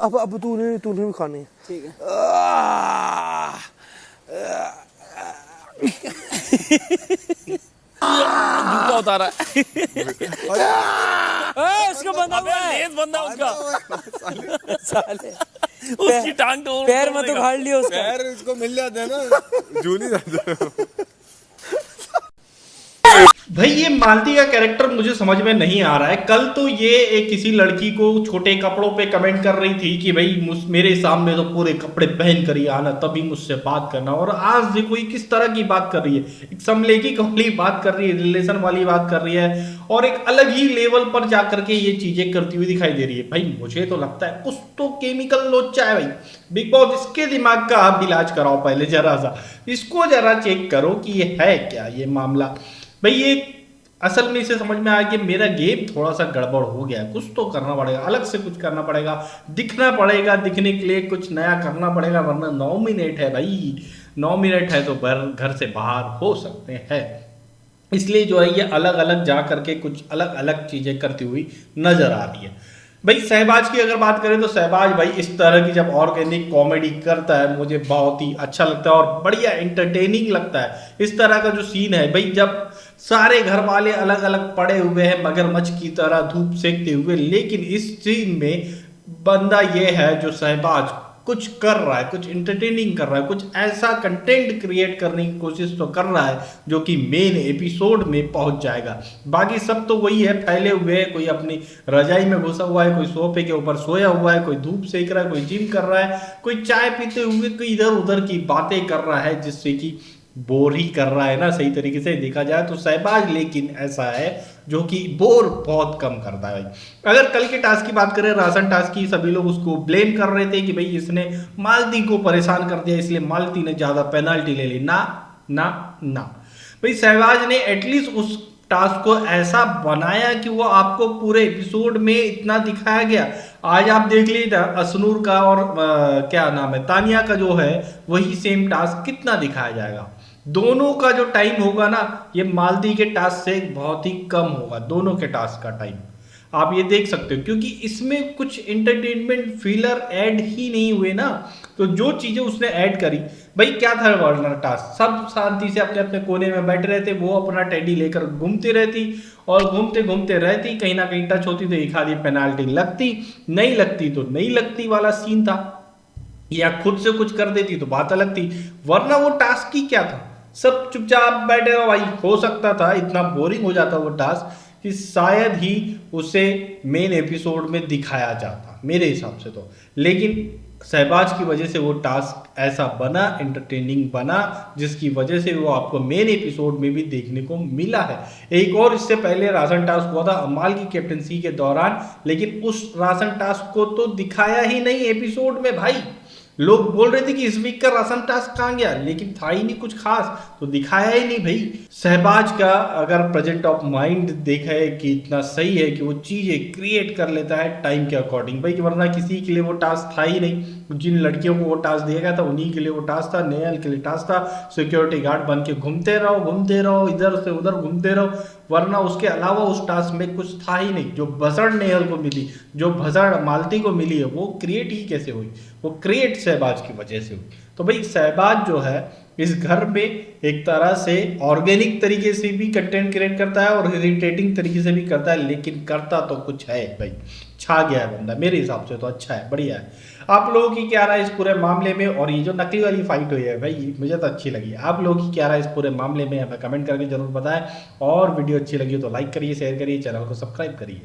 अब तूने भी खानी है। ठीक है। जूता उतारा है। उसका बंधा हुआ है, लेस बंधा उसका। साले उसकी टांग तो पैर में तो उखाड़ लिया उसका। पैर इसको मिल जाते हैं ना, झूल ही जाते हैं। भाई ये मालती का कैरेक्टर मुझे समझ में नहीं आ रहा है। कल तो ये एक किसी लड़की को छोटे कपड़ों पे कमेंट कर रही थी कि भाई मेरे सामने तो पूरे कपड़े पहन कर ही आना तभी मुझसे बात करना, और आज देखो ये किस तरह की बात कर रही है, एक समलैंगिक वाली बात कर रही है, रिलेशन वाली बात कर रही है, और एक अलग ही लेवल पर जाकर के ये चीजें करती हुई दिखाई दे रही है। भाई मुझे तो लगता है कुछ तो केमिकल लोचा है भाई। बिग बॉस इसके दिमाग का आप इलाज कराओ, पहले जरा सा इसको जरा चेक करो कि ये है क्या ये मामला। भाई ये असल में इसे समझ में आया कि मेरा गेम थोड़ा सा गड़बड़ हो गया है, कुछ तो करना पड़ेगा, अलग से कुछ करना पड़ेगा, दिखना पड़ेगा, दिखने के लिए कुछ नया करना पड़ेगा, वरना 9 मिनट है भाई, 9 मिनट है तो घर से बाहर हो सकते हैं। इसलिए जो है ये अलग अलग जा करके कुछ अलग अलग चीजें करती हुई नजर आ रही है। भाई शहबाज की अगर बात करें तो शहबाज भाई इस तरह की जब ऑर्गेनिक कॉमेडी करता है मुझे बहुत ही अच्छा लगता है और बढ़िया एंटरटेनिंग लगता है। इस तरह का जो सीन है भाई, जब सारे घर वाले अलग अलग पड़े हुए हैं मगरमच्छ की तरह धूप सेकते हुए, लेकिन इस सीन में बंदा ये है जो शहबाज कुछ कर रहा है, कुछ एंटरटेनिंग कर रहा है, कुछ ऐसा कंटेंट क्रिएट करने की कोशिश तो कर रहा है जो कि मेन एपिसोड में पहुंच जाएगा। बाकी सब तो वही है, फैले हुए हैं, कोई अपनी रजाई में घुसा हुआ है, कोई सोफे के ऊपर सोया हुआ है, कोई धूप सेक रहा है, कोई जिम कर रहा है, कोई चाय पीते हुए कोई इधर उधर की बातें कर रहा है जिससे कि बोर ही कर रहा है ना, सही तरीके से देखा जाए तो शहबाज लेकिन ऐसा है जो कि बोर बहुत कम करता है भाई। अगर कल के टास्क की बात करें, राशन टास्क की, सभी लोग उसको ब्लेम कर रहे थे कि भाई इसने मालती को परेशान कर दिया इसलिए मालती ने ज्यादा पेनाल्टी ले ली। ना ना ना भाई, शहबाज ने एटलीस्ट उस टास्क को ऐसा बनाया कि वो आपको पूरे एपिसोड में इतना दिखाया गया। आज आप देख लीजिए असनूर का और क्या नाम है तानिया का जो है वही सेम टास्क कितना दिखाया जाएगा। दोनों का जो टाइम होगा ना ये मालती के टास्क से बहुत ही कम होगा, दोनों के टास्क का टाइम आप ये देख सकते हो, क्योंकि इसमें कुछ एंटरटेनमेंट फीलर ऐड ही नहीं हुए ना। तो जो चीजें उसने ऐड करी भाई, क्या था वार्नर टास्क, सब शांति से अपने अपने कोने में बैठे रहते, वो अपना टेडी लेकर घूमती रहती और घूमते घूमते रहती, कहीं ना कहीं टच होती तो एक आधी पेनाल्टी लगती, नहीं लगती तो नहीं लगती वाला सीन था, या खुद से कुछ कर देती तो बात अलग थी, वरना वो टास्क ही क्या था, सब चुपचाप बैठे रहो भाई। हो सकता था इतना बोरिंग हो जाता वो टास्क कि शायद ही उसे मेन एपिसोड में दिखाया जाता मेरे हिसाब से तो, लेकिन शहबाज की वजह से वो टास्क ऐसा बना, एंटरटेनिंग बना, जिसकी वजह से वो आपको मेन एपिसोड में भी देखने को मिला है। एक और इससे पहले राशन टास्क हुआ था अमाल की कैप्टनसी के दौरान, लेकिन उस राशन टास्क को तो दिखाया ही नहीं एपिसोड में भाई। लोग बोल रहे थे कि इस वीक का राशन टास्क कहाँ गया, लेकिन था ही नहीं कुछ खास, तो दिखाया ही नहीं भाई। शहबाज का अगर प्रेजेंट ऑफ माइंड देखा है कि इतना सही है कि वो चीजें क्रिएट कर लेता है टाइम के अकॉर्डिंग भाई, वरना किसी के लिए वो टास्क था ही नहीं। जिन लड़कियों को वो टास्क दिया गया था उन्हीं के लिए वो टास्क था, नेहल के लिए टास्क था सिक्योरिटी गार्ड बन के घूमते रहो इधर से उधर घूमते रहो, वरना उसके अलावा उस टास्क में कुछ था ही नहीं। जो भसड़ नेहल को मिली, जो भसड़ मालती को मिली है, वो क्रिएट ही कैसे हुई, वो क्रिएट शहबाज की वजह से हुई। तो भाई शहबाज जो है इस घर में एक तरह से ऑर्गेनिक तरीके से भी कंटेंट क्रिएट करता है और इरिटेटिंग तरीके से भी करता है, लेकिन करता तो कुछ है भाई, छा गया है बंदा, मेरे हिसाब से तो अच्छा है, बढ़िया है। आप लोगों की क्या राय है इस पूरे मामले में, और ये जो नकली वाली फाइट हुई है भाई मुझे तो अच्छी लगी, आप लोगों की क्या राय है इस पूरे मामले में हमें कमेंट करके जरूर बताएं, और वीडियो अच्छी लगी तो लाइक करिए, शेयर करिए, चैनल को सब्सक्राइब करिए।